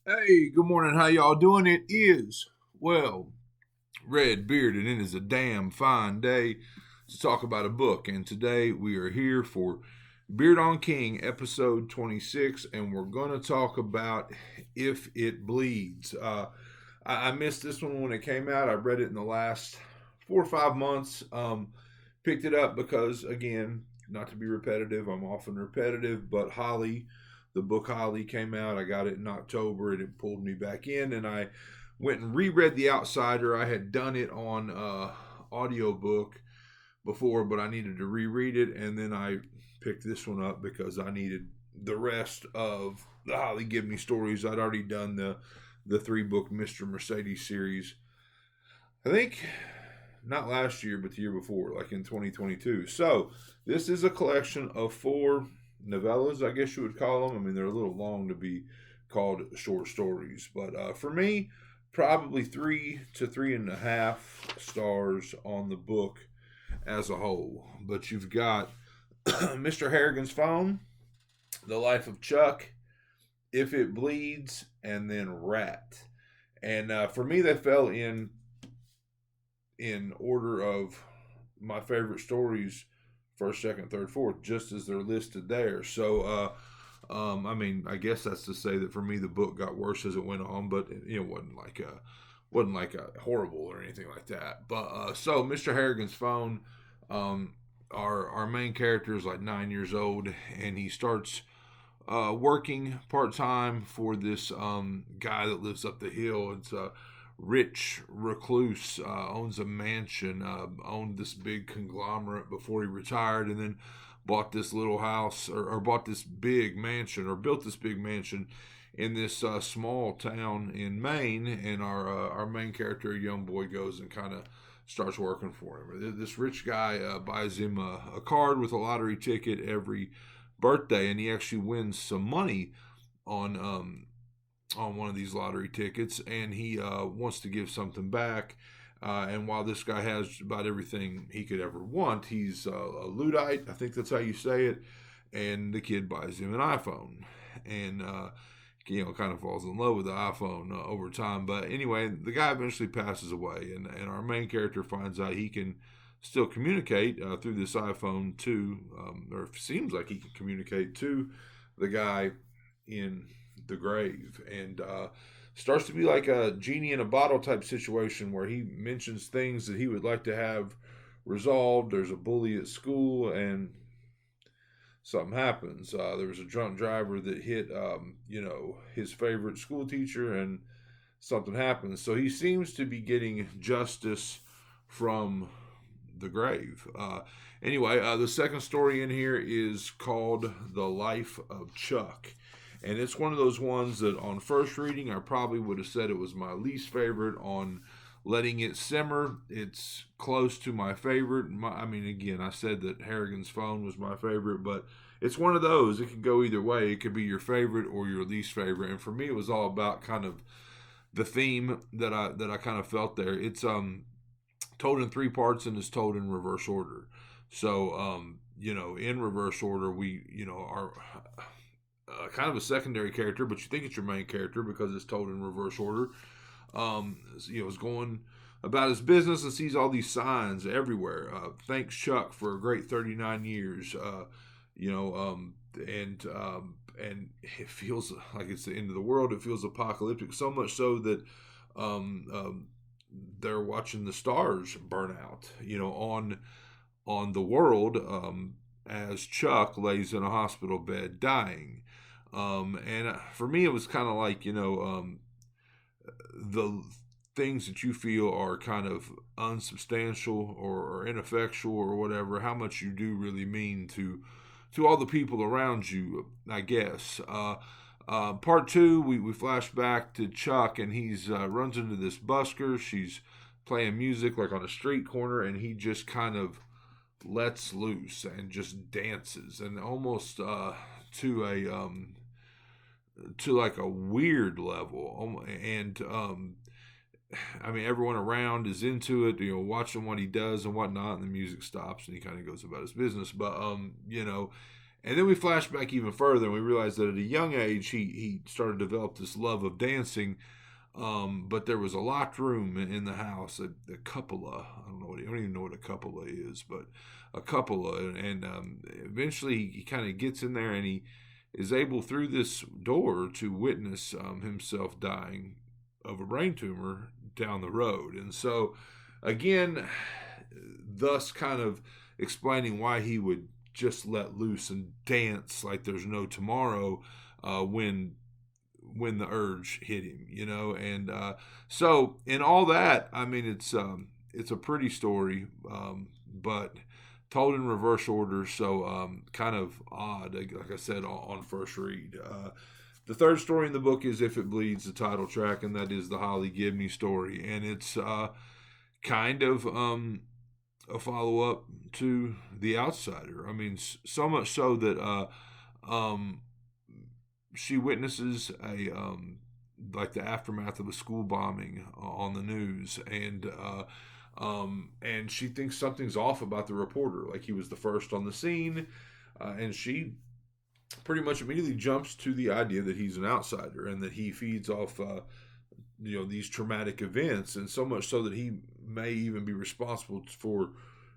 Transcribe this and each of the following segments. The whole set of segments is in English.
Hey, good morning. How y'all doing? It is, well, red beard, and it is a damn fine day to talk about a book. And today we are here for Beard on King, episode 26, and we're going to talk about If It Bleeds. I missed this one when it came out. I read it in the last 4 or 5 months. Picked it up because, again, not to be repetitive, I'm often repetitive, but the book Holly came out. I got it in October and it pulled me back in, and I went and reread The Outsider. I had done it on audiobook before, but I needed to reread it, and then I picked this one up because I needed the rest of the Holly Give Me stories. I'd already done the 3 book Mr. Mercedes series. I think not last year, but the year before, like in 2022. So this is a collection of 4 novellas, I guess you would call them. I mean, they're a little long to be called short stories, but for me, probably 3 to 3.5 stars on the book as a whole. But you've got Mr. Harrigan's Phone, The Life of Chuck, If It Bleeds, and then Rat. And for me, they fell in order of my favorite stories, first, second, third, fourth, just as they're listed there. So, I mean, I guess that's to say that for me, the book got worse as it went on, but it wasn't like a horrible or anything like that. But so Mr. Harrigan's Phone, um, our main character is like 9 years old, and he starts working part time for this guy that lives up the hill. It's a rich recluse, owns a mansion, owned this big conglomerate before he retired, and then bought this little house, or bought this big mansion, or built this big mansion in this small town in Maine. And our main character, a young boy, goes and kind of starts working for him. This rich guy buys him a card with a lottery ticket every birthday, and he actually wins some money on on one of these lottery tickets, and he wants to give something back. And while this guy has about everything he could ever want, he's a Luddite, I think that's how you say it. And the kid buys him an iPhone, and kind of falls in love with the iPhone over time. But anyway, the guy eventually passes away, and our main character finds out he can still communicate through this iPhone to, or it seems like he can communicate to the guy in the grave, and starts to be like a genie in a bottle type situation where he mentions things that he would like to have resolved. There's a bully at school, and something happens. There was a drunk driver that hit, his favorite school teacher, and something happens. So he seems to be getting justice from the grave. Anyway, the second story in here is called The Life of Chuck. And it's one of those ones that on first reading, I probably would have said it was my least favorite. On letting it simmer, it's close to my favorite. I mean, again, I said that Harrigan's Phone was my favorite, but it's one of those. It could go either way. It could be your favorite or your least favorite. And for me, it was all about kind of the theme that I kind of felt there. It's told in 3 parts and is told in reverse order. So in reverse order, we are kind of a secondary character, but you think it's your main character because it's told in reverse order. Is going about his business and sees all these signs everywhere. Thanks Chuck for a great 39 years. You know, and it feels like it's the end of the world. It feels apocalyptic, so much so that um, um, they're watching the stars burn out. On the world, as Chuck lays in a hospital bed dying. And for me, it was kind of like the things that you feel are kind of unsubstantial or ineffectual or whatever, how much you do really mean to all the people around you, I guess. Part two, we flash back to Chuck, and he's runs into this busker. She's playing music like on a street corner, and he just kind of lets loose and just dances, and almost to a to like a weird level. And I mean, everyone around is into it, watching what he does and whatnot, and the music stops, and he kind of goes about his business. But And then we flash back even further, and we realize that at a young age, he started to develop this love of dancing. But there was a locked room in the house, a cupola. I don't even know what a cupola is, but a cupola. And eventually he kind of gets in there, and he is able through this door to witness himself dying of a brain tumor down the road. And so, again, thus kind of explaining why he would just let loose and dance like there's no tomorrow when the urge hit him, and so in all that, I mean, it's a pretty story, but told in reverse order, so kind of odd, like I said, on first read. The third story in the book is If It Bleeds, the title track, and that is the Holly Gibney story, and it's kind of a follow-up to The Outsider. I mean, so much so that she witnesses like the aftermath of a school bombing on the news, and she thinks something's off about the reporter, like he was the first on the scene, and she pretty much immediately jumps to the idea that he's an outsider and that he feeds off these traumatic events, and so much so that he may even be responsible for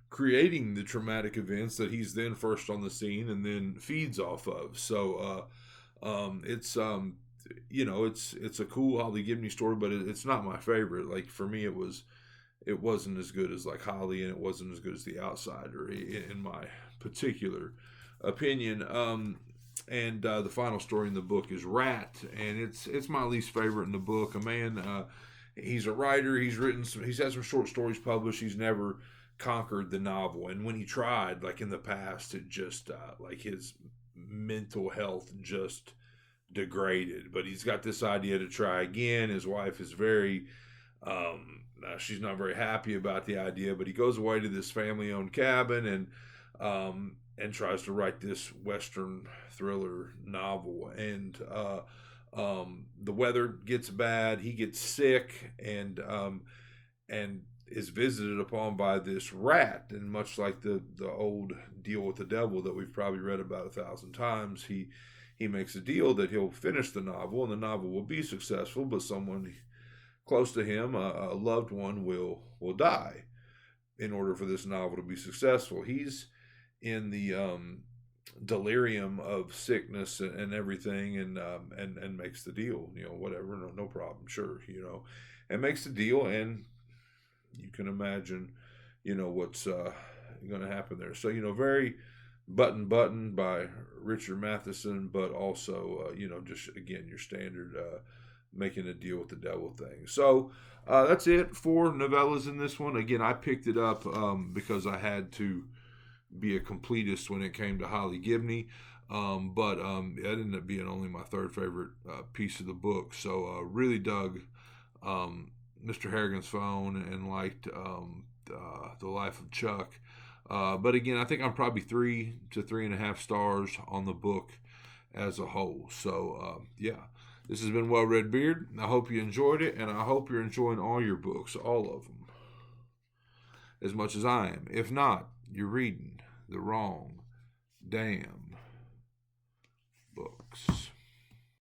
creating the traumatic events that he's then first on the scene and then feeds off of. So it's it's a cool Holly Gibney story, but it's not my favorite. Like, for me, it wasn't as good as like Holly, and it wasn't as good as The Outsider in my particular opinion. And the final story in the book is Rat, and it's my least favorite in the book. A man, he's a writer. He's had some short stories published. He's never conquered the novel, and when he tried, like in the past, it just like his mental health just degraded. But he's got this idea to try again. His wife is she's not very happy about the idea, but he goes away to this family-owned cabin and tries to write this Western thriller novel. And the weather gets bad. He gets sick, and is visited upon by this rat. And much like the old deal with the devil that we've probably read about 1,000 times, he makes a deal that he'll finish the novel, and the novel will be successful, but someone close to him, a loved one, will die in order for this novel to be successful. He's in the delirium of sickness and everything, and makes the deal. Whatever, no problem, sure, and makes the deal, and you can imagine, what's going to happen there. So, very Button by Richard Matheson, but also, just again your standard making a deal with the devil thing. So that's it for novellas in this one. Again, I picked it up because I had to be a completist when it came to Holly Gibney, but it ended up being only my third favorite piece of the book. So really dug Mr. Harrigan's Phone and liked The Life of Chuck. But again, I think I'm probably 3 to 3.5 stars on the book as a whole. So yeah, this has been Well Read Beard. I hope you enjoyed it, and I hope you're enjoying all your books, all of them, as much as I am. If not, you're reading the wrong damn books.